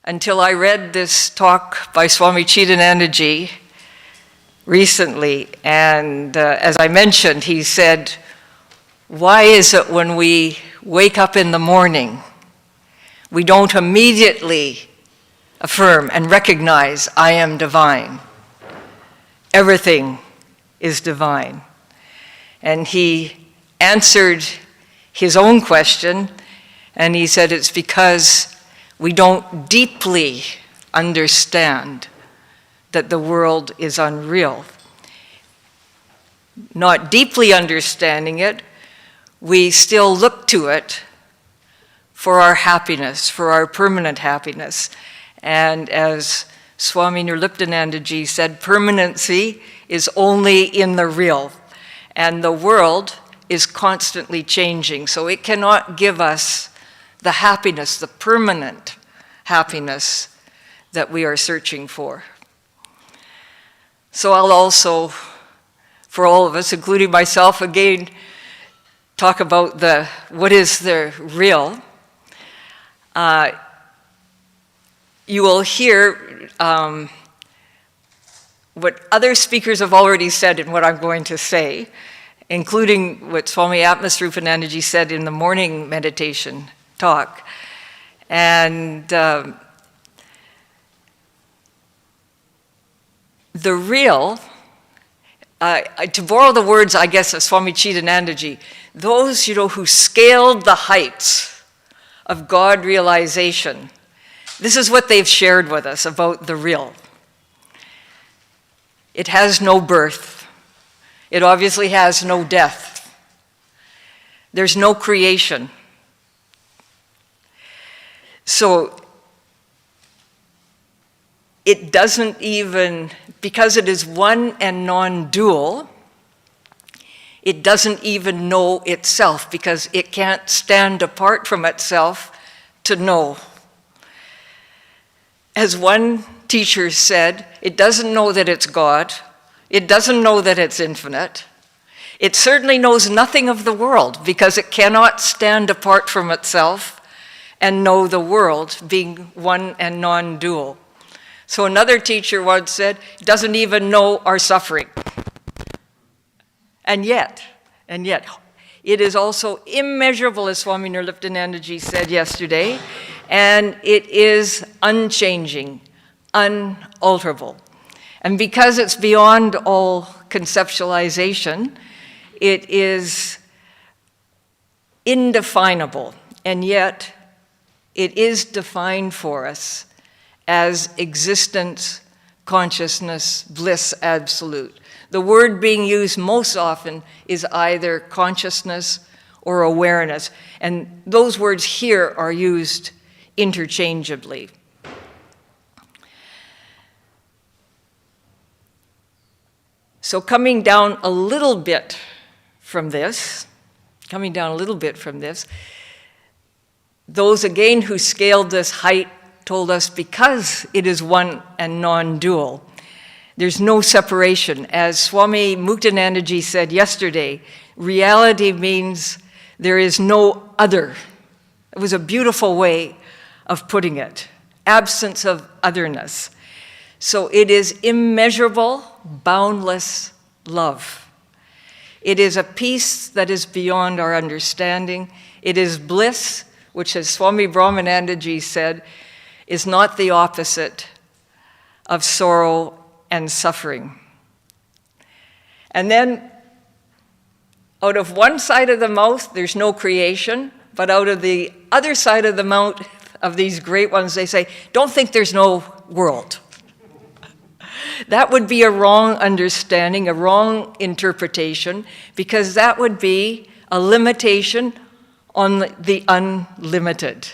until I read this talk by Swami Chidanandaji recently. And as I mentioned, he said, why is it when we wake up in the morning, we don't immediately affirm and recognize, I am divine. Everything is divine. And he answered his own question, and he said it's because we don't deeply understand that the world is unreal. Not deeply understanding it, we still look to it for our happiness, for our permanent happiness. And as Swami Nirliptanandaji said, permanency is only in the real, and the world is constantly changing, so it cannot give us the happiness, the permanent happiness that we are searching for. So I'll also, for all of us, including myself, again, talk about what is the real. You will hear what other speakers have already said and what I'm going to say, including what Swami Atmasrupanandaji said in the morning meditation talk. And the real, to borrow the words, I guess, of Swami Chidanandaji, those, who scaled the heights of God realization, this is what they've shared with us about the real. It has no birth. It obviously has no death. There's no creation. So it doesn't even, because it is one and non-dual, it doesn't even know itself because it can't stand apart from itself to know. As one teacher said, it doesn't know that it's God. It doesn't know that it's infinite. It certainly knows nothing of the world because it cannot stand apart from itself and know the world being one and non-dual. So another teacher once said, it doesn't even know our suffering. And yet, it is also immeasurable, as Swami Nirliptanandaji said yesterday, and it is unchanging, unalterable. And because it's beyond all conceptualization, it is indefinable, and yet it is defined for us as existence, consciousness, bliss absolute. The word being used most often is either consciousness or awareness, and those words here are used interchangeably. So coming down a little bit from this, those again who scaled this height told us because it is one and non-dual, there's no separation. As Swami Muktanandaji said yesterday, reality means there is no other. It was a beautiful way of putting it. Absence of otherness. So it is immeasurable, boundless love. It is a peace that is beyond our understanding. It is bliss, which, as Swami Brahmanandaji said, is not the opposite of sorrow and suffering. And then, out of one side of the mouth, there's no creation, but out of the other side of the mouth of these great ones, they say, don't think there's no world. That would be a wrong understanding, a wrong interpretation, because that would be a limitation on the unlimited.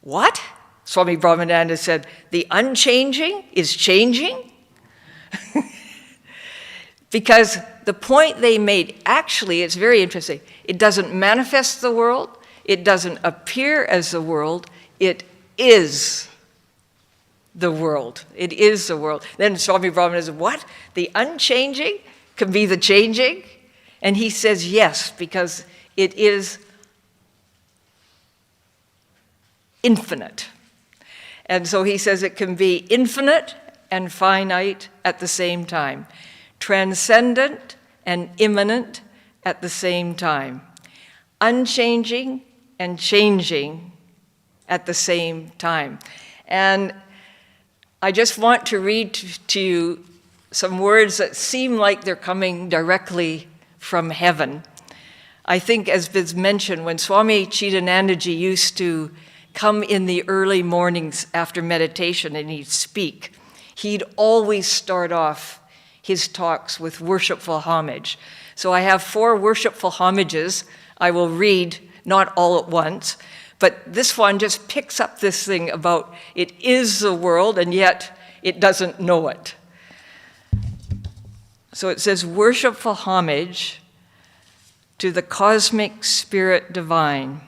What? Swami Brahmananda said, the unchanging is changing? Because the point they made, actually, it's very interesting. It doesn't manifest the world. It doesn't appear as the world. It is the world. It is the world. Then Swami Brahmananda said, what? The unchanging can be the changing? And he says, yes, because it is infinite. And so he says it can be infinite and finite at the same time, transcendent and immanent at the same time, unchanging and changing at the same time. And I just want to read to you some words that seem like they're coming directly from heaven. I think, as was mentioned, when Swami Chidanandaji used to come in the early mornings after meditation and he'd speak, he'd always start off his talks with worshipful homage. So I have 4 worshipful homages I will read, not all at once, but this one just picks up this thing about it is the world and yet it doesn't know it. So it says, worshipful homage to the cosmic spirit divine.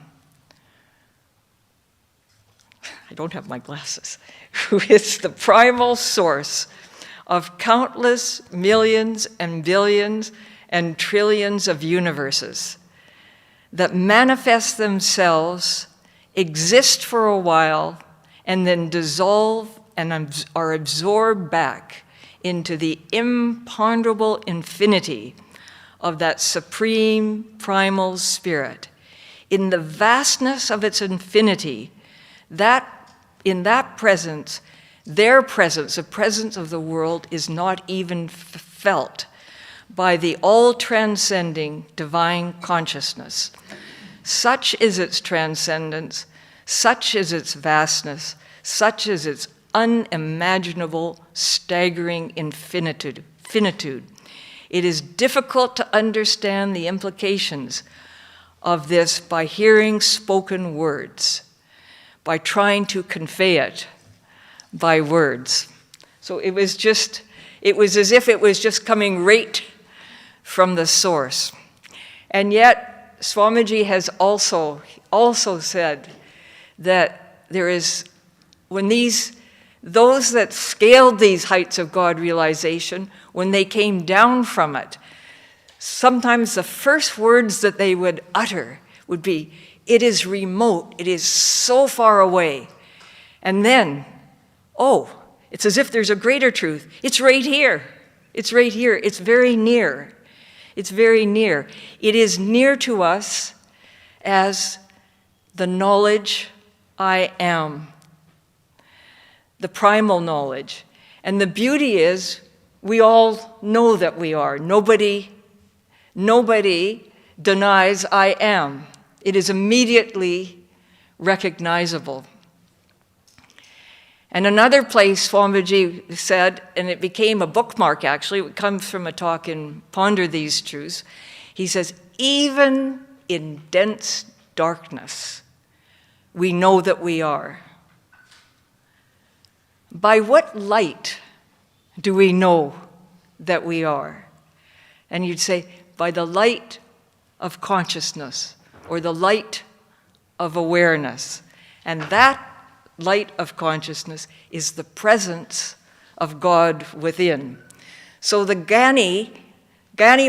I don't have my glasses. Who is the primal source of countless millions and billions and trillions of universes that manifest themselves, exist for a while, and then dissolve and are absorbed back into the imponderable infinity of that supreme primal spirit. In the vastness of its infinity, in that presence, their presence, the presence of the world, is not even felt by the all-transcending divine consciousness. Such is its transcendence, such is its vastness, such is its unimaginable, staggering infinitude. It is difficult to understand the implications of this by hearing spoken words, by trying to convey it by words. So it was as if it was just coming right from the source. And yet, Swamiji has also said that there is, when those that scaled these heights of God realization, when they came down from it, sometimes the first words that they would utter would be, "It is remote, it is so far away." And then, oh, it's as if there's a greater truth. It's right here. It's right here. It's very near. It's very near. It is near to us as the knowledge I am, the primal knowledge. And the beauty is, we all know that we are. Nobody denies I am. It is immediately recognizable. And another place Swamiji said, and it became a bookmark actually, it comes from a talk in Ponder These Truths. He says, even in dense darkness, we know that we are. By what light do we know that we are? And you'd say, by the light of consciousness, or the light of awareness. And that light of consciousness is the presence of God within. So the Gyani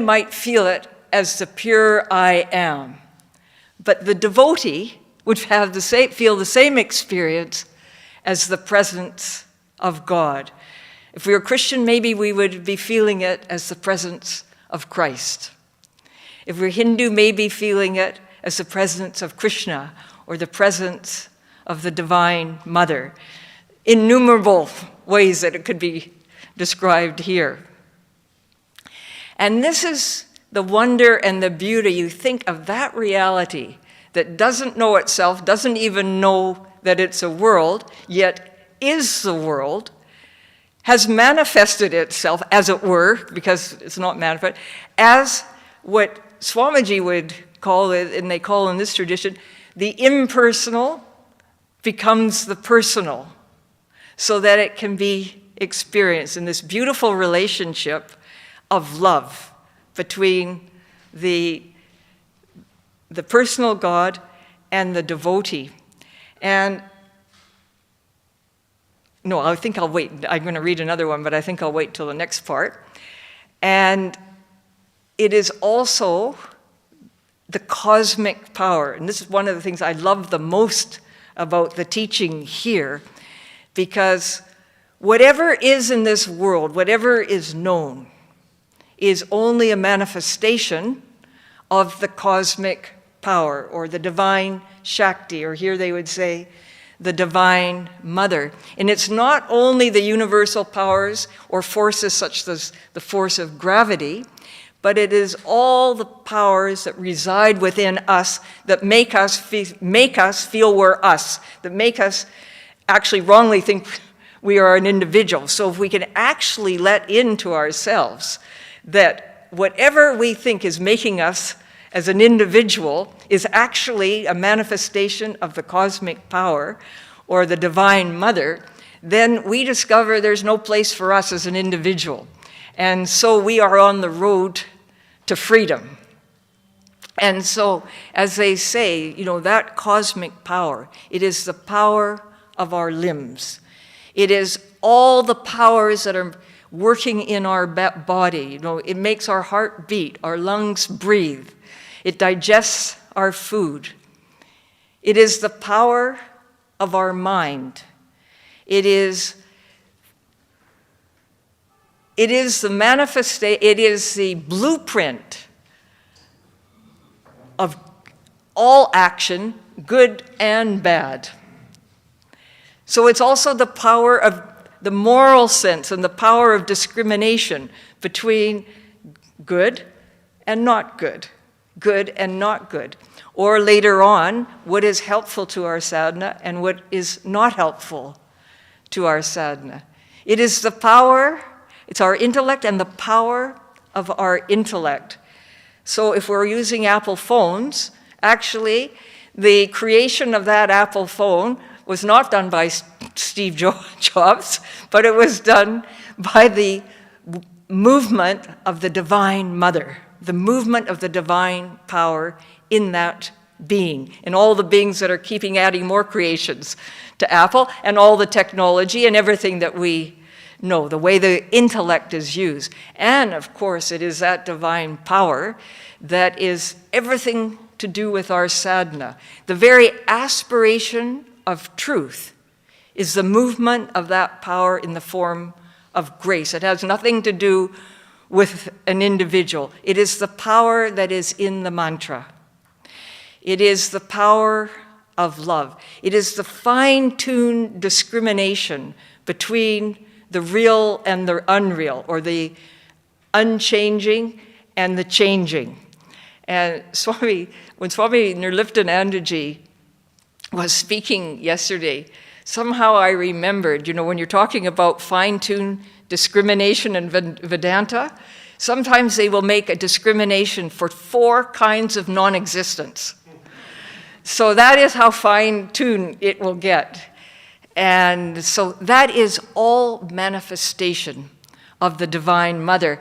might feel it as the pure I am, but the devotee would feel the same experience as the presence of God. If we were Christian, maybe we would be feeling it as the presence of Christ. If we're Hindu, maybe feeling it as the presence of Krishna or the presence of the Divine Mother. Innumerable ways that it could be described here. And this is the wonder and the beauty. You think of that reality that doesn't know itself, doesn't even know that it's a world, yet is the world, has manifested itself, as it were, because it's not manifest, as what Swamiji would call it, and they call in this tradition, the impersonal becomes the personal, so that it can be experienced in this beautiful relationship of love between the personal God and the devotee. And no, I think I'll wait. I'm going to read another one, but I think I'll wait till the next part. And it is also the cosmic power. And this is one of the things I love the most about the teaching here, because whatever is in this world, whatever is known, is only a manifestation of the cosmic power, or the divine Shakti, or here they would say, the Divine Mother. And it's not only the universal powers or forces such as the force of gravity, but it is all the powers that reside within us that make us feel we're us, that make us actually wrongly think we are an individual. So if we can actually let into ourselves that whatever we think is making us as an individual is actually a manifestation of the cosmic power or the Divine Mother, then we discover there's no place for us as an individual. And so we are on the road to freedom. And so, as they say, that cosmic power, it is the power of our limbs. It is all the powers that are working in our body. It makes our heart beat, our lungs breathe. It digests our food. It is the power of our mind. It is the blueprint of all action, good and bad. So it's also the power of the moral sense and the power of discrimination between good and not good, good and not good. Or later on, what is helpful to our sadhana and what is not helpful to our sadhana. It is the power, it's our intellect and the power of our intellect. So if we're using Apple phones, actually, the creation of that Apple phone was not done by Steve Jobs, but it was done by the movement of the Divine Mother, the movement of the divine power in that being, and all the beings that are keeping adding more creations to Apple, and all the technology and everything that we know, the way the intellect is used. And of course, it is that divine power that is everything to do with our sadhana. The very aspiration of truth is the movement of that power in the form of grace. It has nothing to do with an individual. It is the power that is in the mantra. It is the power of love. It is the fine-tuned discrimination between the real and the unreal, or the unchanging and the changing. And when Swami Nirliptanandaji was speaking yesterday, somehow I remembered, when you're talking about fine-tuned discrimination in Vedanta, sometimes they will make a discrimination for 4 kinds of non-existence. So that is how fine-tuned it will get. And so that is all manifestation of the Divine Mother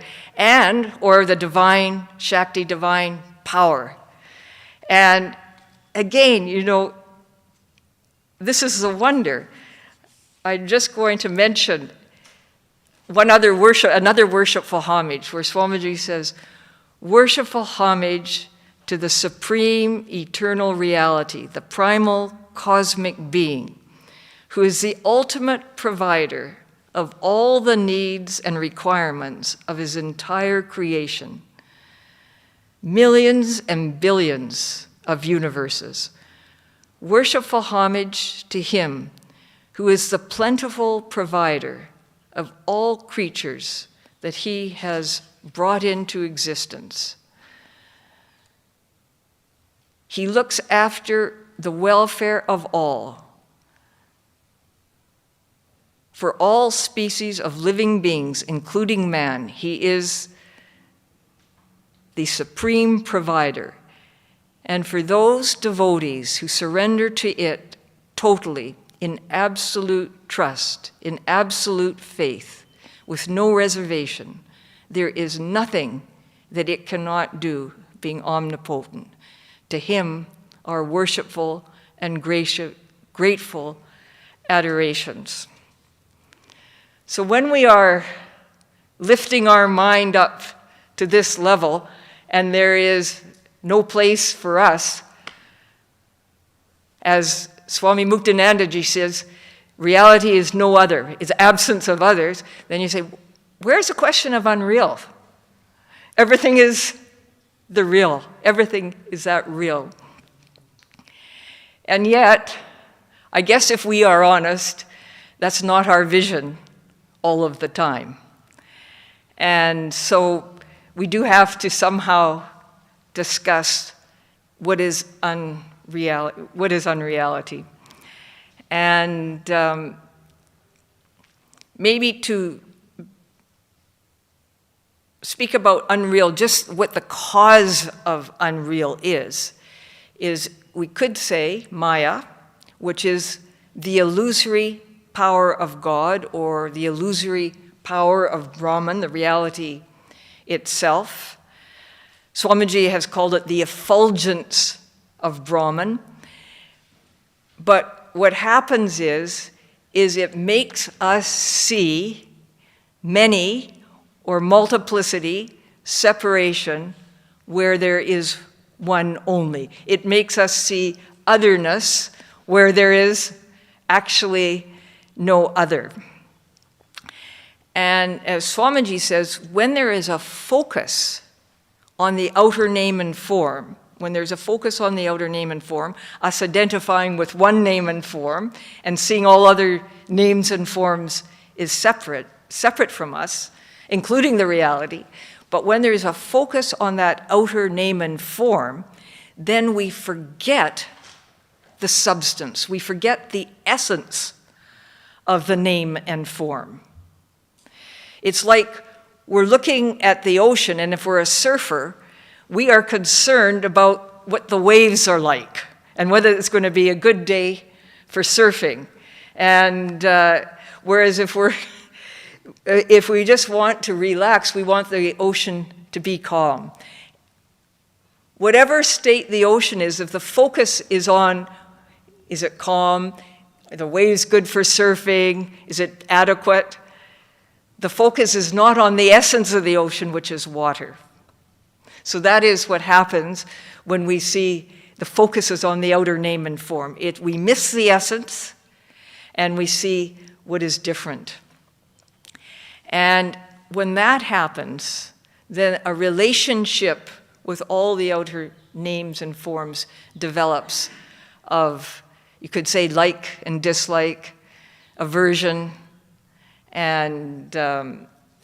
or the divine Shakti, divine power. And again, this is a wonder. I'm just going to mention another worshipful homage, where Swamiji says, worshipful homage to the supreme eternal reality, the primal cosmic being, who is the ultimate provider of all the needs and requirements of his entire creation. Millions and billions of universes. Worshipful homage to him who is the plentiful provider of all creatures that he has brought into existence. He looks after the welfare of all, for all species of living beings, including man. He is the supreme provider. And for those devotees who surrender to it totally, in absolute trust, in absolute faith, with no reservation, there is nothing that it cannot do, being omnipotent. To him, our worshipful and grateful adorations. So when we are lifting our mind up to this level, and there is no place for us, as Swami Muktanandaji says, reality is no other, it's absence of others, then you say, where's the question of unreal? Everything is the real. Everything is that real. And yet, I guess if we are honest, that's not our vision all of the time. And so we do have to somehow discuss what is unreality. And maybe to speak about unreal, just what the cause of unreal is we could say Maya, which is the illusory power of God, or the illusory power of Brahman, the reality itself. Swamiji has called it the effulgence of Brahman. But what happens is it makes us see many or multiplicity, separation, where there is one only. It makes us see otherness where there is actually no other. And as Swamiji says, when there is a focus on the outer name and form, when there's a focus on the outer name and form, us identifying with one name and form, and seeing all other names and forms is separate from us, including the reality. But when there's a focus on that outer name and form, then we forget the substance. We forget the essence of the name and form. It's like we're looking at the ocean, and if we're a surfer, we are concerned about what the waves are like and whether it's going to be a good day for surfing. And whereas if we just want to relax, we want the ocean to be calm. Whatever state the ocean is, if the focus is on, is it calm? Are the waves good for surfing? Is it adequate? The focus is not on the essence of the ocean, which is water. So that is what happens when we see the focus is on the outer name and form. We miss the essence, and we see what is different. And when that happens, then a relationship with all the outer names and forms develops of, you could say, like and dislike, aversion and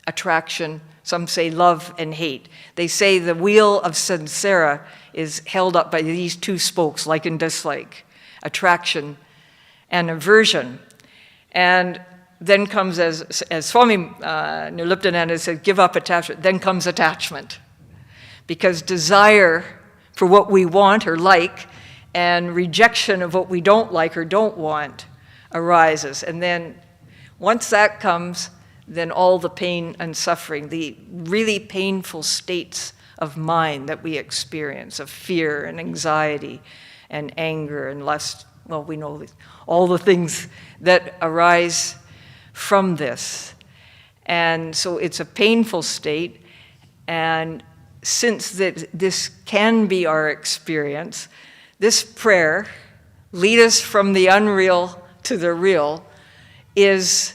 attraction. Some say love and hate. They say the wheel of samsara is held up by these two spokes, like and dislike, attraction and aversion. And then comes, as Swami Nirliptananda said, give up attachment. Then comes attachment. Because desire for what we want or like and rejection of what we don't like or don't want arises. And then once that comes, then all the pain and suffering, the really painful states of mind that we experience, of fear and anxiety and anger and lust, well, we know all the things that arise from this. And so it's a painful state, and since this can be our experience, this prayer, lead us from the unreal to the real, is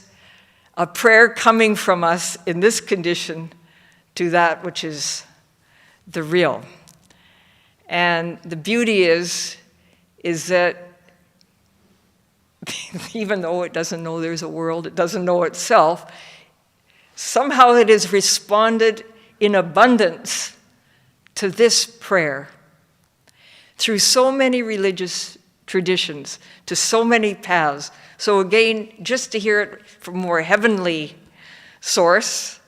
a prayer coming from us in this condition to that which is the real. And the beauty is that even though it doesn't know there's a world, it doesn't know itself, somehow it has responded in abundance to this prayer through so many religious traditions, to so many paths. So again, just to hear it from a more heavenly source,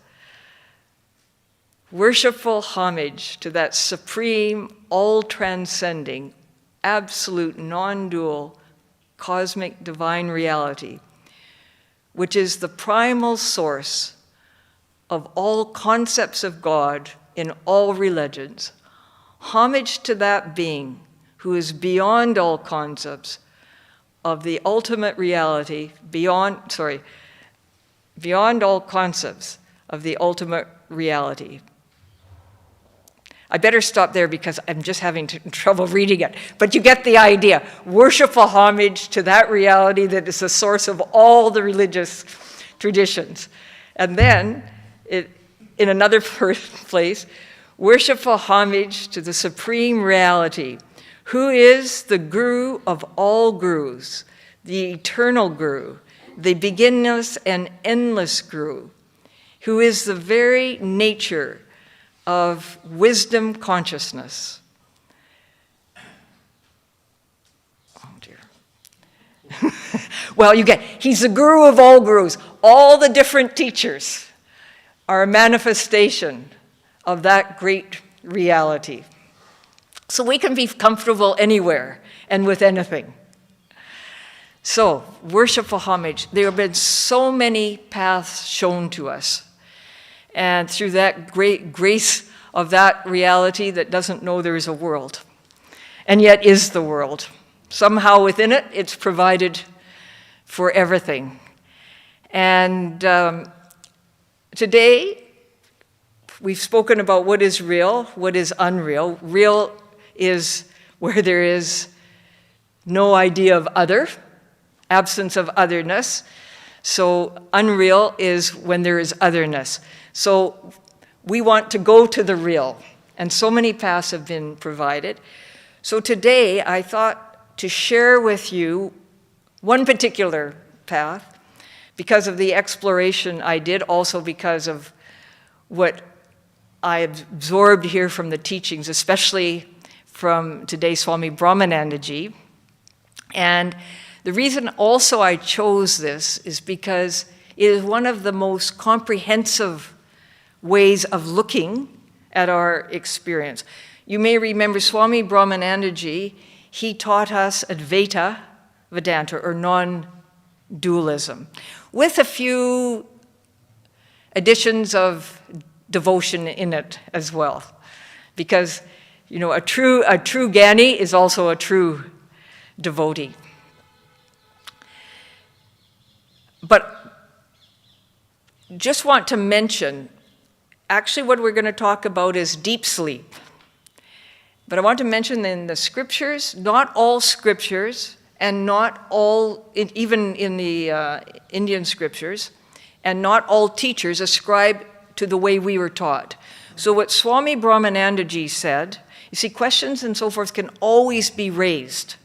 worshipful homage to that supreme, all-transcending, absolute, non-dual, cosmic divine reality, which is the primal source of all concepts of God in all religions. Homage to that being who is beyond all concepts of the ultimate reality, beyond all concepts of the ultimate reality. I better stop there because I'm just having trouble reading it. But you get the idea. Worshipful homage to that reality that is the source of all the religious traditions. And then, in another place, worshipful homage to the supreme reality, who is the Guru of all Gurus, the eternal Guru, the beginningless and endless Guru, who is the very nature of wisdom consciousness. Oh dear. Well, he's the Guru of all Gurus. All the different teachers are a manifestation of that great reality. So we can be comfortable anywhere and with anything. So, worshipful homage. There have been so many paths shown to us. And through that great grace of that reality that doesn't know there is a world, and yet is the world. Somehow within it, it's provided for everything. And today, we've spoken about what is real, what is unreal. Real is where there is no idea of other, absence of otherness. So unreal is when there is otherness. So we want to go to the real, and so many paths have been provided. So today I thought to share with you one particular path because of the exploration I did, also because of what I absorbed here from the teachings, especially from today Swami Brahmanandaji. And the reason also I chose this is because it is one of the most comprehensive ways of looking at our experience. You may remember Swami Brahmanandaji, he taught us Advaita Vedanta, or non-dualism, with a few additions of devotion in it as well. Because, you know, a true Gyani is also a true devotee. But just want to mention, actually what we're going to talk about is deep sleep. But I want to mention in the scriptures, not all scriptures, and not all, even in the Indian scriptures, and not all teachers ascribe to the way we were taught. So what Swami Brahmanandaji said, you see, questions and so forth can always be raised.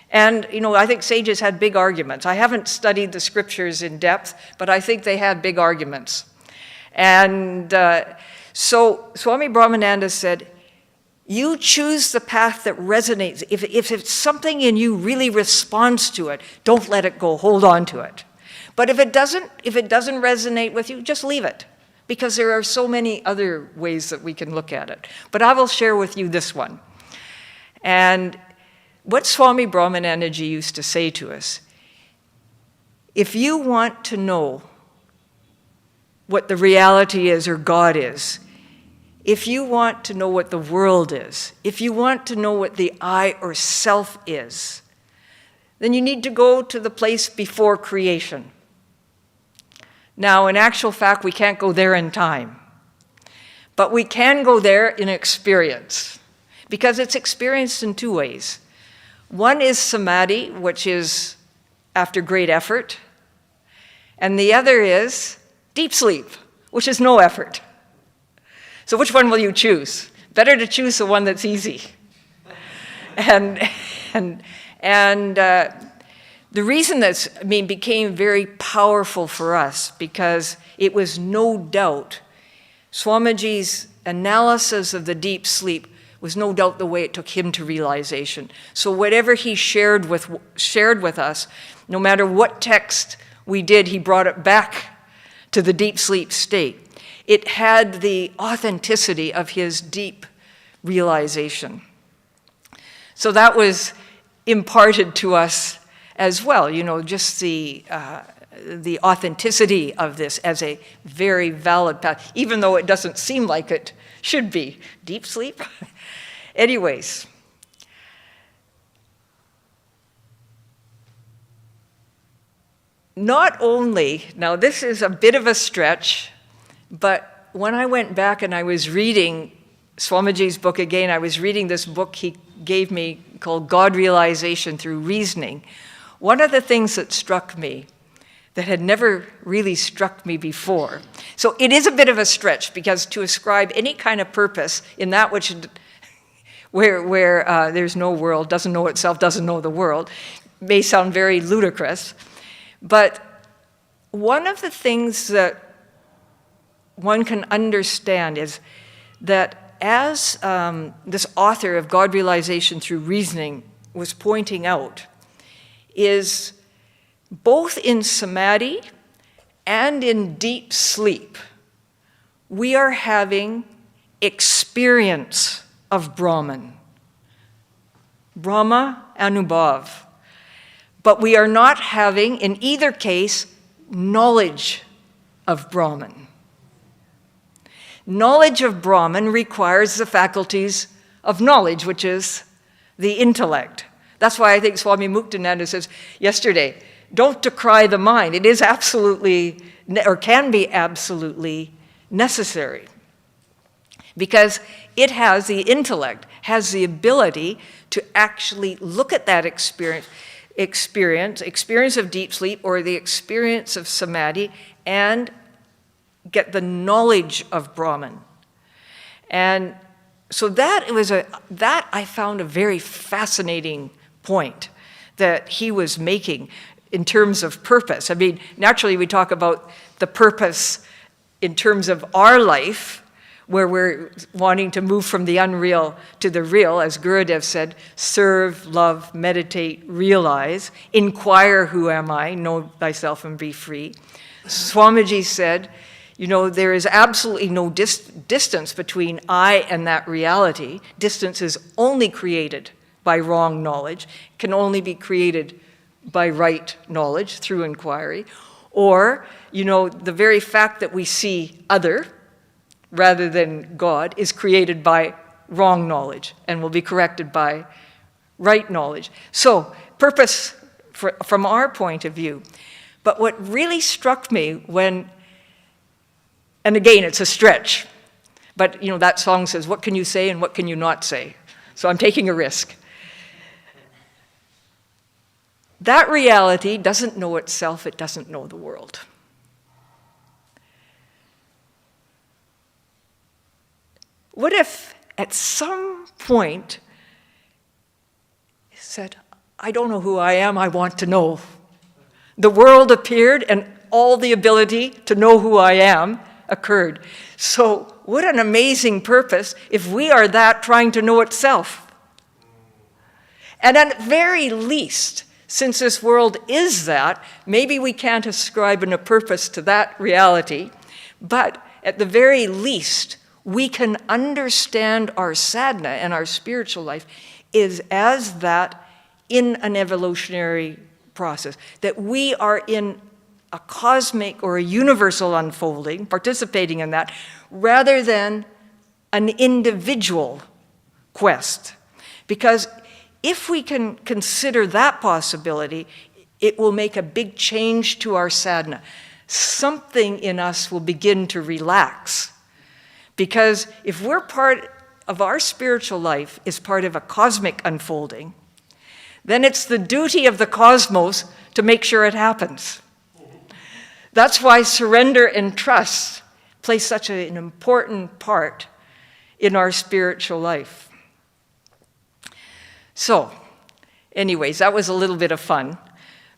And, you know, I think sages had big arguments. I haven't studied the scriptures in depth, but I think they had big arguments. And so Swami Brahmananda said, you choose the path that resonates. If it's something in you really responds to it, don't let it go, hold on to it. But if it doesn't resonate with you, just leave it. Because there are so many other ways that we can look at it. But I will share with you this one. And what Swami Brahmanandaji used to say to us, if you want to know what the reality is or God is, if you want to know what the world is, if you want to know what the I or self is, then you need to go to the place before creation. Now, in actual fact, we can't go there in time. But we can go there in experience, because it's experienced in two ways. One is samadhi, which is after great effort, and the other is deep sleep, which is no effort. So which one will you choose? Better to choose the one that's easy. And the reason that became very powerful for us, because it was no doubt, Swamiji's analysis of the deep sleep was no doubt the way it took him to realization. So whatever he shared with us, no matter what text we did, he brought it back to the deep sleep state. It had the authenticity of his deep realization. So that was imparted to us as well, you know, just the authenticity of this as a very valid path, even though it doesn't seem like it should be. Deep sleep? Anyways. Not only, now this is a bit of a stretch, but when I went back and I was reading Swamiji's book again. I was reading this book he gave me called God Realization Through Reasoning. One of the things that struck me that had never really struck me before. So it is a bit of a stretch, because to ascribe any kind of purpose in that which, where there's no world, doesn't know itself, doesn't know the world, may sound very ludicrous. But one of the things that one can understand is that as this author of God Realization Through Reasoning was pointing out, is both in samadhi and in deep sleep, we are having experience of Brahman, Brahma Anubhav. But we are not having, in either case, knowledge of Brahman. Knowledge of Brahman requires the faculties of knowledge, which is the intellect. That's why I think Swami Muktananda says yesterday, don't decry the mind. It is absolutely, or can be absolutely necessary. Because it has the intellect, has the ability to actually look at that experience of deep sleep or the experience of samadhi, and get the knowledge of Brahman. And so that I found a very fascinating point that he was making in terms of purpose. I mean, naturally we talk about the purpose in terms of our life, where we're wanting to move from the unreal to the real, as Gurudev said, serve, love, meditate, realize, inquire, who am I, know thyself and be free. Swamiji said, you know, there is absolutely no distance between I and that reality. Distance is only created by wrong knowledge, can only be created by right knowledge through inquiry. Or, you know, the very fact that we see other rather than God is created by wrong knowledge and will be corrected by right knowledge. So, purpose from our point of view. But what really struck me when, and again, it's a stretch, but you know, that song says, what can you say and what can you not say? So I'm taking a risk. That reality doesn't know itself, it doesn't know the world. What if at some point it said, I don't know who I am, I want to know. The world appeared and all the ability to know who I am occurred. So what an amazing purpose if we are that trying to know itself. And at very least, since this world is that, maybe we can't ascribe a purpose to that reality, but at the very least, we can understand our sadhana and our spiritual life is as that in an evolutionary process, that we are in a cosmic or a universal unfolding, participating in that, rather than an individual quest. Because if we can consider that possibility, it will make a big change to our sadhana. Something in us will begin to relax. Because if we're part of our spiritual life is part of a cosmic unfolding, then it's the duty of the cosmos to make sure it happens. That's why surrender and trust play such an important part in our spiritual life. So, anyways, that was a little bit of fun,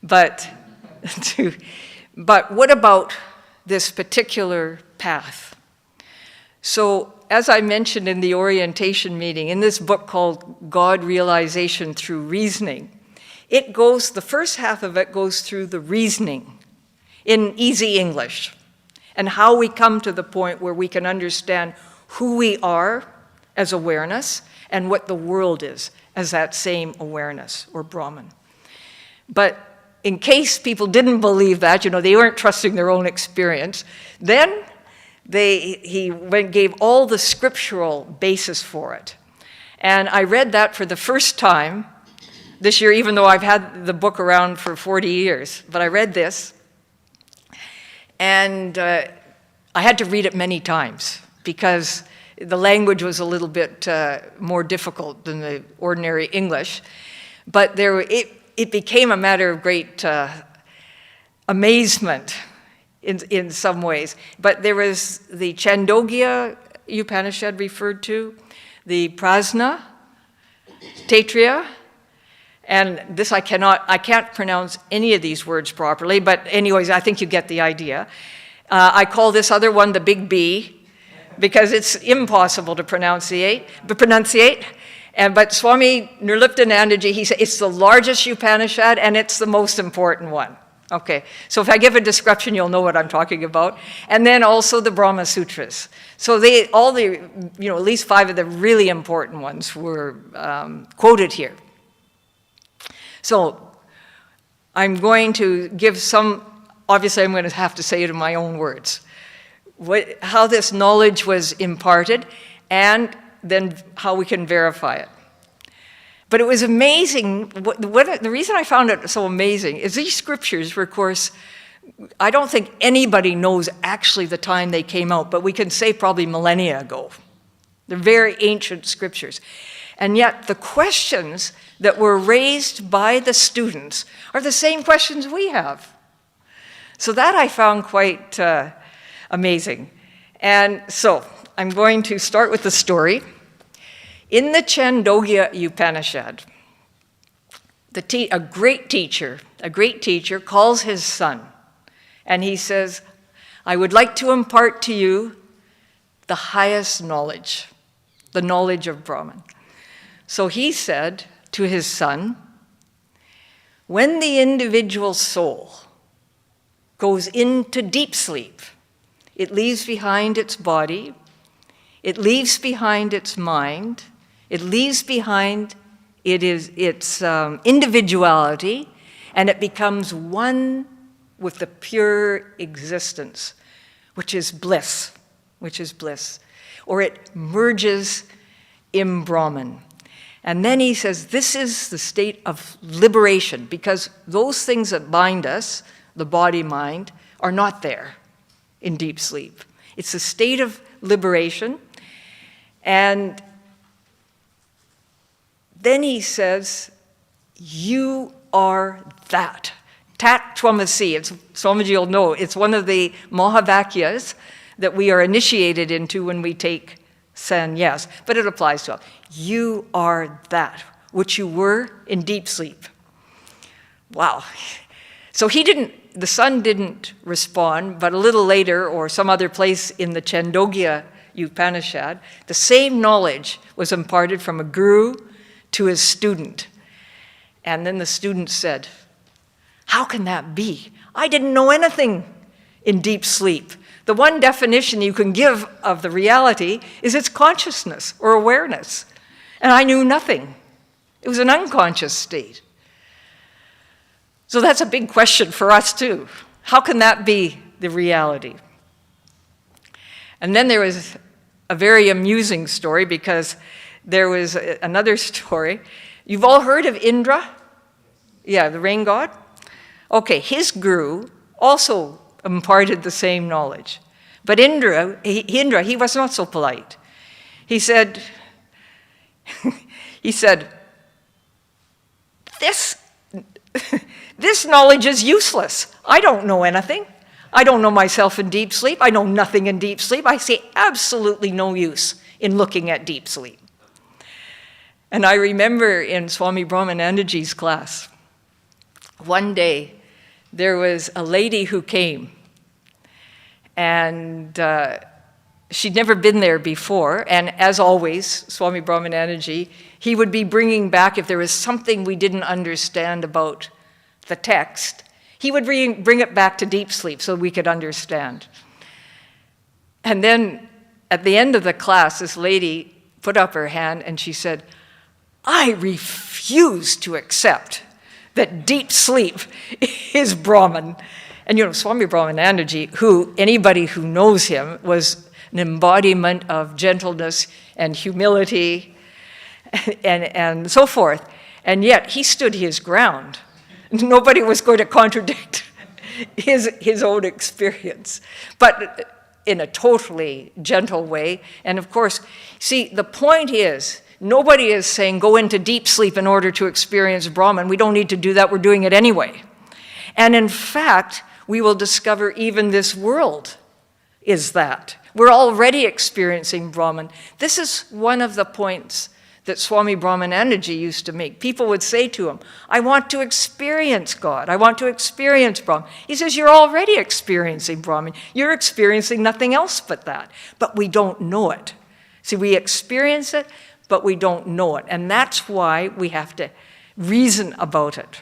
but what about this particular path? So, as I mentioned in the orientation meeting, in this book called God Realization Through Reasoning, the first half of it goes through the reasoning in easy English, and how we come to the point where we can understand who we are as awareness and what the world is as that same awareness or Brahman. But in case people didn't believe that, you know, they weren't trusting their own experience, then he gave all the scriptural basis for it. And I read that for the first time this year, even though I've had the book around for 40 years. But I read this, and I had to read it many times, because the language was a little bit more difficult than the ordinary English. But it became a matter of great amazement in some ways. But there was the Chandogya Upanishad referred to, the Prasna, Taittiriya, and this I can't pronounce any of these words properly, but anyways, I think you get the idea. I call this other one the Big B, because it's impossible to pronunciate. But Swami Nirliptanandaji, he said, it's the largest Upanishad and it's the most important one. Okay, so if I give a description, you'll know what I'm talking about. And then also the Brahma Sutras. So at least 5 of the really important ones were quoted here. So I'm going to give obviously I'm going to have to say it in my own words, how this knowledge was imparted and then how we can verify it. But it was amazing. The reason I found it so amazing is these scriptures were, of course, I don't think anybody knows actually the time they came out, but we can say probably millennia ago. They're very ancient scriptures. And yet the questions that were raised by the students are the same questions we have. So that I found quite amazing. And so I'm going to start with the story. In the Chandogya Upanishad, a great teacher calls his son, and he says, I would like to impart to you the highest knowledge, the knowledge of Brahman. So he said to his son, when the individual soul goes into deep sleep, it leaves behind its body, it leaves behind its mind, it leaves behind its individuality, and it becomes one with the pure existence, which is bliss, or it merges in Brahman. And then he says, this is the state of liberation, because those things that bind us, the body, mind, are not there in deep sleep. It's a state of liberation. And then he says, you are that. Tat Twamasi. Swamiji will know, it's one of the Mahavakyas that we are initiated into when we take sannyas. But it applies to all. You are that, which you were in deep sleep. Wow. So the son didn't respond, but a little later, or some other place in the Chandogya Upanishad, the same knowledge was imparted from a guru to his student. And then the student said, how can that be? I didn't know anything in deep sleep. The one definition you can give of the reality is its consciousness or awareness. And I knew nothing. It was an unconscious state. So that's a big question for us too. How can that be the reality? And then there was a very amusing story, because there was another story. You've all heard of Indra? Yeah, the rain god? Okay, his guru also imparted the same knowledge. But Indra, he was not so polite. He said, this knowledge is useless. I don't know anything. I don't know myself in deep sleep. I know nothing in deep sleep. I see absolutely no use in looking at deep sleep. And I remember in Swami Brahmanandaji's class, one day there was a lady who came, and she'd never been there before. And as always, Swami Brahmanandaji, he would be bringing back, if there was something we didn't understand about the text, he would bring it back to deep sleep so we could understand. And then at the end of the class, this lady put up her hand and she said, I refuse to accept that deep sleep is Brahman. And Swami Brahmanandaji, anybody who knows him, was an embodiment of gentleness and humility and so forth. And yet he stood his ground. Nobody was going to contradict his own experience. But in a totally gentle way. And of course, see, the point is, nobody is saying go into deep sleep in order to experience Brahman. We don't need to do that. We're doing it anyway. And in fact, we will discover even this world is that. We're already experiencing Brahman. This is one of the points that Swami Brahmanandaji used to make. People would say to him, I want to experience God. I want to experience Brahman. He says, you're already experiencing Brahman. You're experiencing nothing else but that. But we don't know it. See, we experience it, but we don't know it. And that's why we have to reason about it.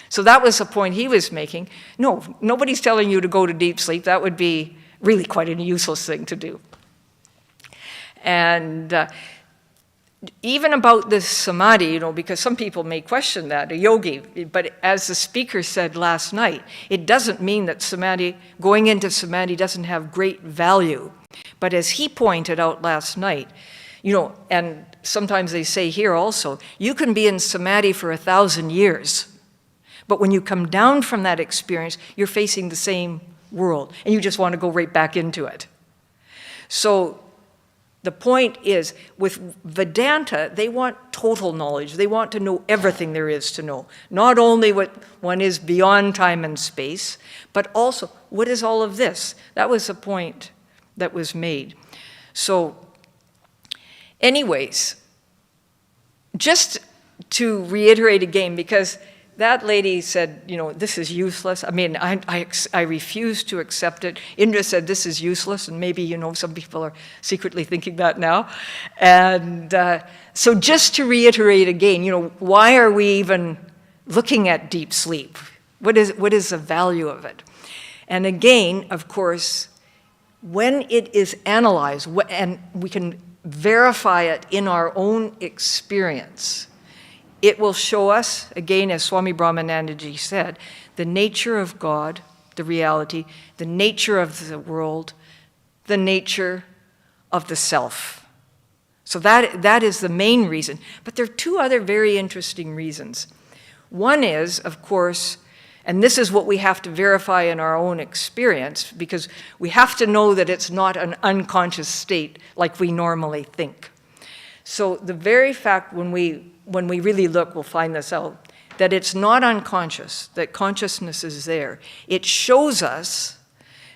So that was the point he was making. No, nobody's telling you to go to deep sleep. That would be really quite a useless thing to do. And even about this samadhi, because some people may question that, a yogi, but as the speaker said last night, it doesn't mean that samadhi, going into samadhi doesn't have great value. But as he pointed out last night, and sometimes they say here also, you can be in samadhi for 1,000 years, but when you come down from that experience, you're facing the same world, and you just want to go right back into it. So the point is, with Vedanta, they want total knowledge. They want to know everything there is to know. Not only what one is beyond time and space, but also, what is all of this? That was the point that was made. So, anyways, just to reiterate again, because that lady said, this is useless. I mean, I refuse to accept it. Indra said, this is useless, and maybe, some people are secretly thinking that now. And so just to reiterate again, why are we even looking at deep sleep? What is the value of it? And again, of course, when it is analyzed, and we can verify it in our own experience, it will show us, again, as Swami Brahmanandaji said, the nature of God, the reality, the nature of the world, the nature of the self. So that is the main reason. But there are two other very interesting reasons. One is, of course, and this is what we have to verify in our own experience, because we have to know that it's not an unconscious state like we normally think. So the very fact when we really look, we'll find this out, that it's not unconscious, that consciousness is there. It shows us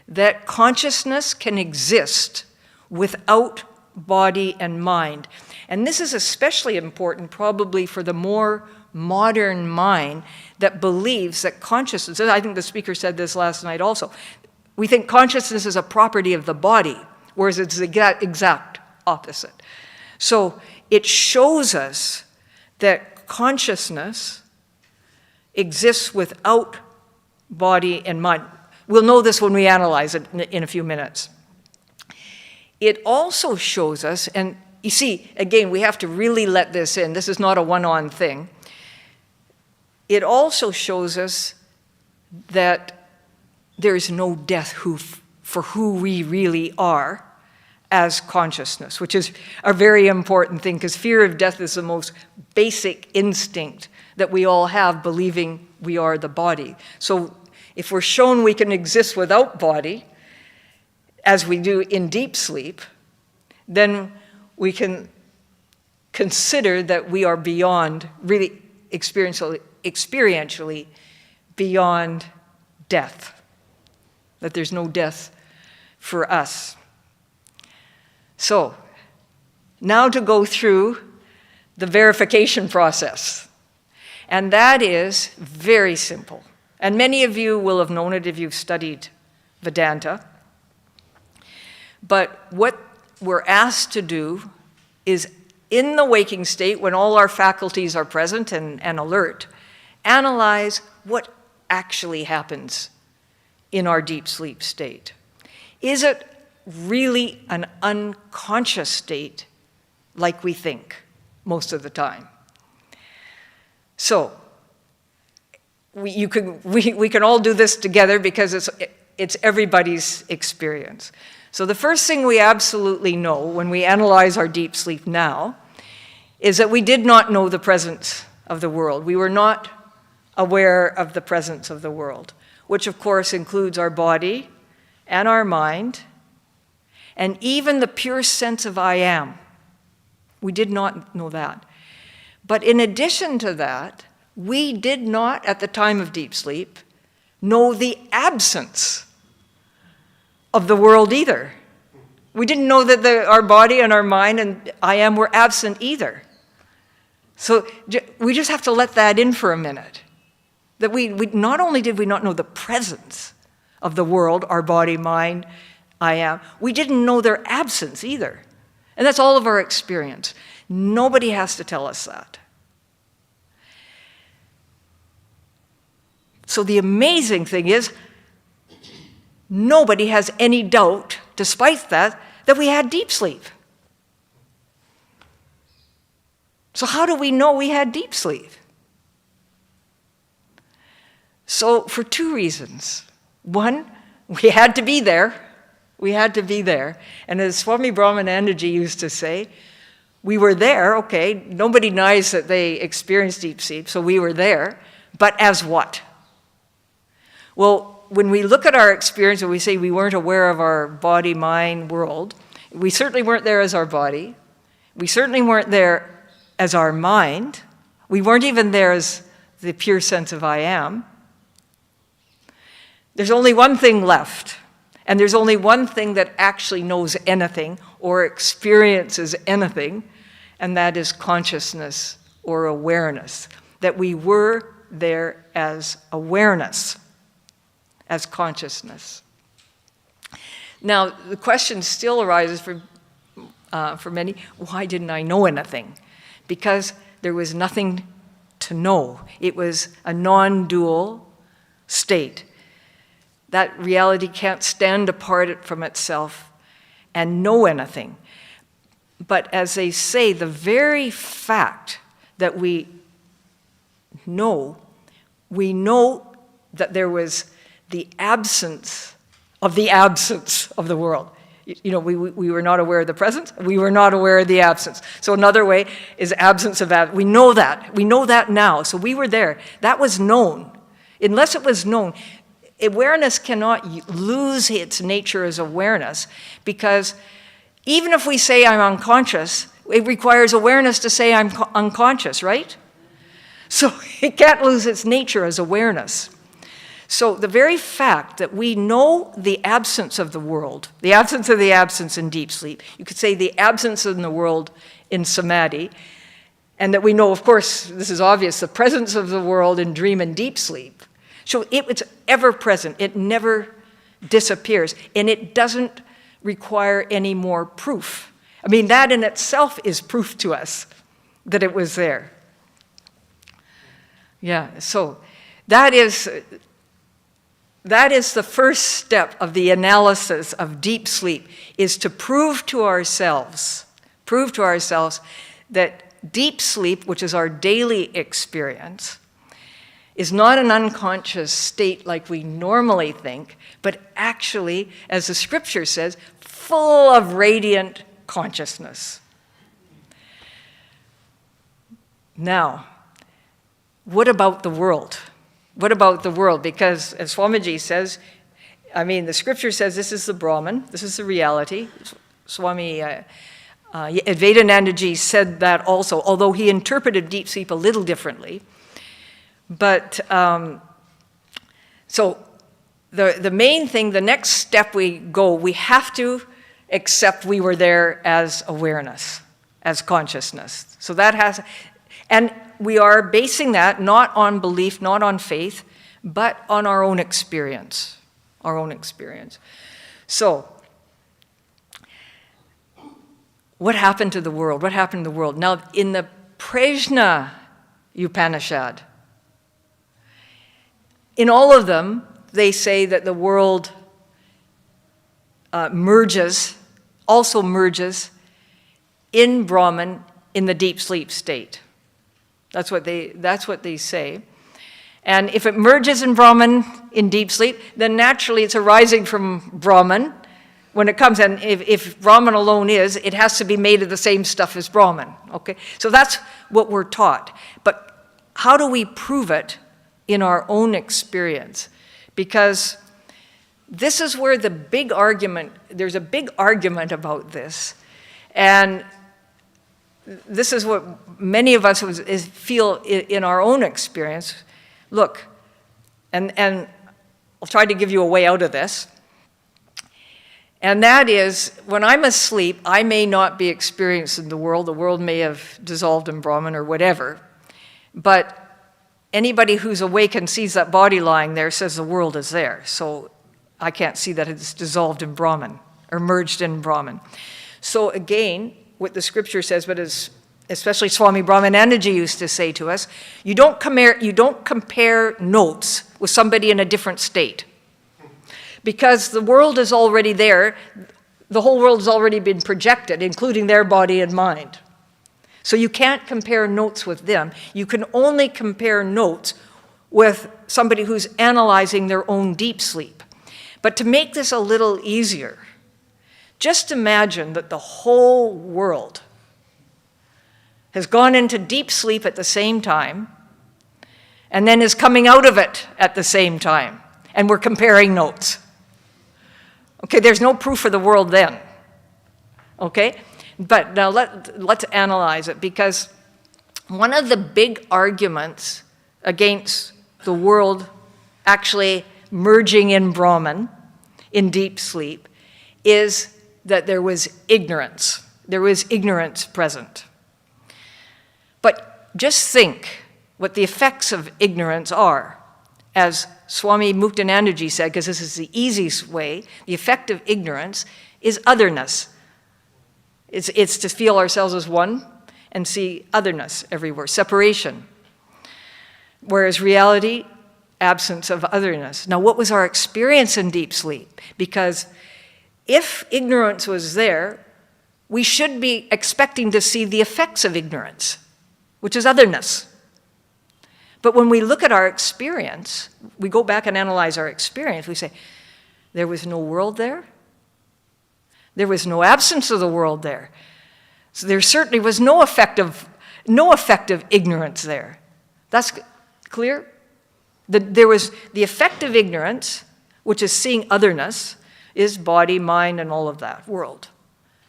that consciousness can exist without body and mind. And this is especially important probably for the more modern mind that believes that consciousness, I think the speaker said this last night also, we think consciousness is a property of the body, whereas it's the exact opposite. So it shows us that consciousness exists without body and mind. We'll know this when we analyze it in a few minutes. It also shows us, and you see, again, we have to really let this in. This is not a one-on thing. It also shows us that there is no death for who we really are as consciousness, which is a very important thing, because fear of death is the most basic instinct that we all have, believing we are the body. So if we're shown we can exist without body, as we do in deep sleep, then we can consider that we are beyond, really experientially beyond death, that there's no death for us. So, now to go through the verification process. And that is very simple. And many of you will have known it if you've studied Vedanta. But what we're asked to do is, in the waking state, when all our faculties are present and alert, analyze what actually happens in our deep sleep state. Is it really an unconscious state like we think most of the time? So we can all do this together because it's everybody's experience. So the first thing we absolutely know when we analyze our deep sleep now is that we did not know the presence of the world. We were not aware of the presence of the world, which of course includes our body and our mind and even the pure sense of I am. We did not know that. But in addition to that, we did not, at the time of deep sleep, know the absence of the world either. We didn't know that our body and our mind and I am were absent either. So we just have to let that in for a minute. That we not only did we not know the presence of the world, our body, mind, I am, we didn't know their absence either. And that's all of our experience. Nobody has to tell us that. So the amazing thing is, nobody has any doubt, despite that we had deep sleep. So how do we know we had deep sleep? So for two reasons. One, we had to be there. We had to be there. And as Swami Brahmanandaji used to say, we were there, okay, nobody denies that they experienced deep sleep, so we were there, but as what? Well, when we look at our experience and we say we weren't aware of our body, mind, world, we certainly weren't there as our body. We certainly weren't there as our mind. We weren't even there as the pure sense of I am. There's only one thing left, and there's only one thing that actually knows anything or experiences anything, and that is consciousness or awareness, that we were there as awareness, as consciousness. Now, the question still arises for many, why didn't I know anything? Because there was nothing to know. It was a non-dual state. That reality can't stand apart from itself and know anything. But as they say, the very fact that we know that there was the absence of the world. You know, we were not aware of the presence, we were not aware of the absence. So another way is absence of absence. We know that now, so we were there. That was known. Unless it was known, awareness cannot lose its nature as awareness, because even if we say I'm unconscious, it requires awareness to say I'm unconscious, right? So it can't lose its nature as awareness. So the very fact that we know the absence of the world, the absence of the absence in deep sleep, you could say the absence in the world in samadhi, and that we know, of course, this is obvious, the presence of the world in dream and deep sleep. So it's ever present, it never disappears, and it doesn't require any more proof. I mean, that in itself is proof to us that it was there. Yeah, so that is the first step of the analysis of deep sleep, is to prove to ourselves that deep sleep, which is our daily experience, is not an unconscious state like we normally think, but actually, as the scripture says, full of radiant consciousness. Now, what about the world? What about the world? Because as Swamiji says, I mean, the scripture says this is the Brahman, this is the reality. Swami Advaitanandaji said that also, although he interpreted deep sleep a little differently. But, so the main thing, the next step we have to accept we were there as awareness, as consciousness. So that has, and we are basing that not on belief, not on faith, but on our own experience, So, what happened to the world? What happened to the world? Now, in the Prajna Upanishad, in all of them, they say that the world also merges in Brahman in the deep sleep state. That's what they say. And if it merges in Brahman in deep sleep, then naturally it's arising from Brahman when it comes. And if Brahman alone it has to be made of the same stuff as Brahman. Okay? So that's what we're taught. But how do we prove it in our own experience? Because this is where there's a big argument about this. And this is what many of us feel in our own experience. Look, and I'll try to give you a way out of this. And that is, when I'm asleep, I may not be experiencing the world. The world may have dissolved in Brahman or whatever. But anybody who's awake and sees that body lying there says the world is there. So I can't see that it's dissolved in Brahman or merged in Brahman. So again, what the scripture says, but especially Swami Brahmanandaji used to say to us, you don't compare notes with somebody in a different state. Because the world is already there, the whole world has already been projected, including their body and mind. So you can't compare notes with them. You can only compare notes with somebody who's analyzing their own deep sleep. But to make this a little easier, just imagine that the whole world has gone into deep sleep at the same time and then is coming out of it at the same time, and we're comparing notes. Okay, there's no proof for the world then, okay? But now let's analyze it, because one of the big arguments against the world actually merging in Brahman, in deep sleep, is that there was ignorance. There was ignorance present. But just think what the effects of ignorance are. As Swami Muktanandaji said, because this is the easiest way, the effect of ignorance is otherness. It's to feel ourselves as one and see otherness everywhere, separation. Whereas reality, absence of otherness. Now, what was our experience in deep sleep? Because if ignorance was there, we should be expecting to see the effects of ignorance, which is otherness. But when we look at our experience, we go back and analyze our experience, we say, there was no world there. There was no absence of the world there. So there certainly was no effective ignorance there. That's clear? There was the effect of ignorance, which is seeing otherness, is body, mind, and all of that world.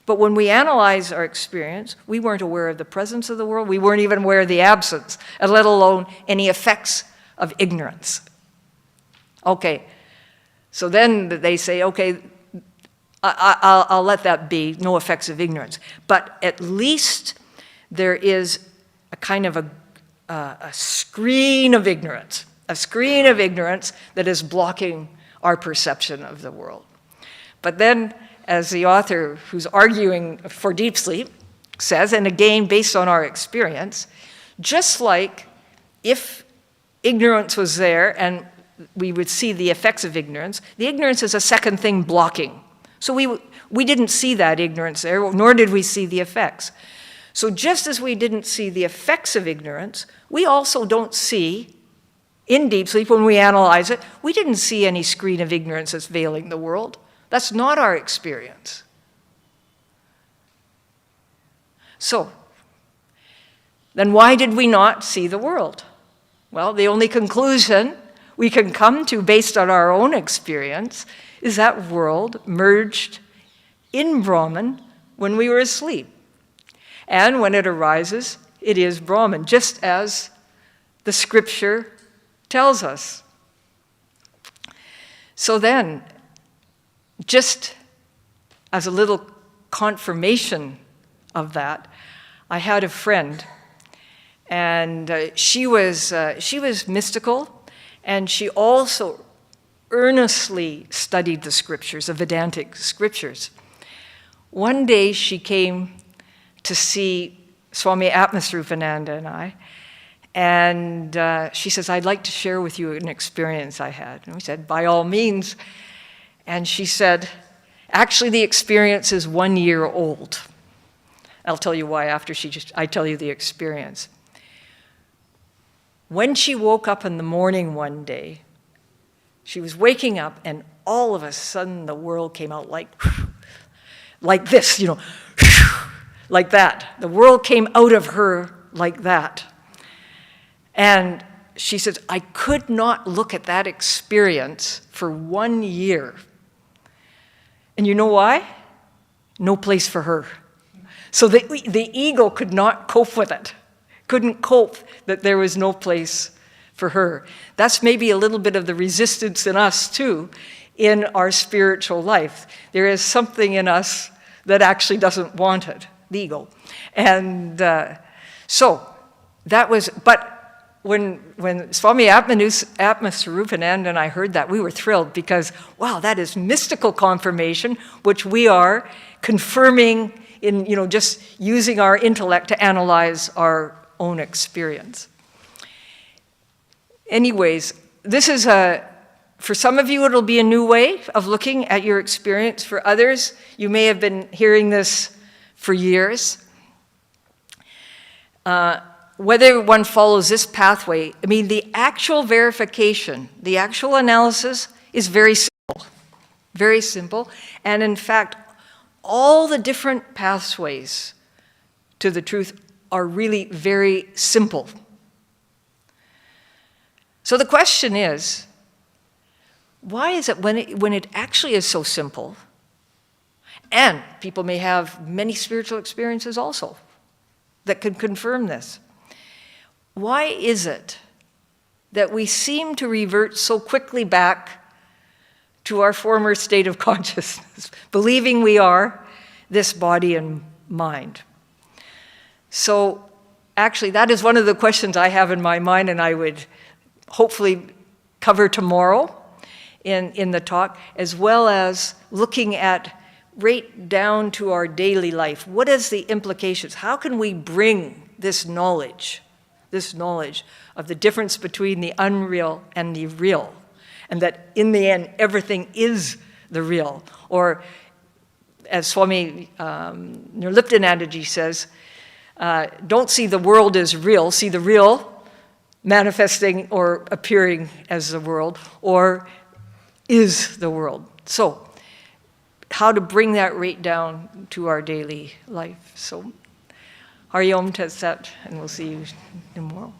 But when we analyze our experience, we weren't aware of the presence of the world. We weren't even aware of the absence, let alone any effects of ignorance. Okay, so then they say, okay, I'll let that be, no effects of ignorance. But at least there is a kind of a screen of ignorance, that is blocking our perception of the world. But then, as the author who's arguing for deep sleep says, and again, based on our experience, just like if ignorance was there and we would see the effects of ignorance, the ignorance is a second thing blocking. So we didn't see that ignorance there, nor did we see the effects. So just as we didn't see the effects of ignorance, we also don't see, in deep sleep, when we analyze it, we didn't see any screen of ignorance that's veiling the world. That's not our experience. So, then why did we not see the world? Well, the only conclusion we can come to based on our own experience is that world merged in Brahman when we were asleep. And when it arises, it is Brahman, just as the scripture tells us. So then, just as a little confirmation of that, I had a friend, and she was mystical, and she also earnestly studied the scriptures, the Vedantic scriptures. One day she came to see Swami Atmasrupananda and I, and she says, I'd like to share with you an experience I had. And we said, by all means. And she said, actually the experience is 1 year old. I'll tell you why after I tell you the experience. When she woke up in the morning one day, she was waking up and all of a sudden the world came out like this, like that. The world came out of her like that. And she says, I could not look at that experience for 1 year. And you know why? No place for her. So the ego could not cope with it, couldn't cope that there was no place for her. That's maybe a little bit of the resistance in us too, in our spiritual life. There is something in us that actually doesn't want it, the ego. And so that was, but when Swami Atmaswarupananda and I heard that, we were thrilled because, wow, that is mystical confirmation, which we are confirming in, just using our intellect to analyze our own experience. Anyways, this is for some of you, it'll be a new way of looking at your experience. For others, you may have been hearing this for years. Whether one follows this pathway, the actual verification, the actual analysis is very simple. Very simple. And in fact, all the different pathways to the truth are really very simple. So the question is, why is it when it actually is so simple, and people may have many spiritual experiences also that could confirm this, why is it that we seem to revert so quickly back to our former state of consciousness, believing we are this body and mind? So actually, that is one of the questions I have in my mind, and I would hopefully cover tomorrow in the talk, as well as looking at right down to our daily life. What is the implications? How can we bring this knowledge of the difference between the unreal and the real, and that in the end, everything is the real? Or as Swami Nirliptanandaji says, don't see the world as real, see the real manifesting or appearing as the world, or is the world. So, how to bring that right down to our daily life. So, Hari Om Tat Sat, and we'll see you tomorrow.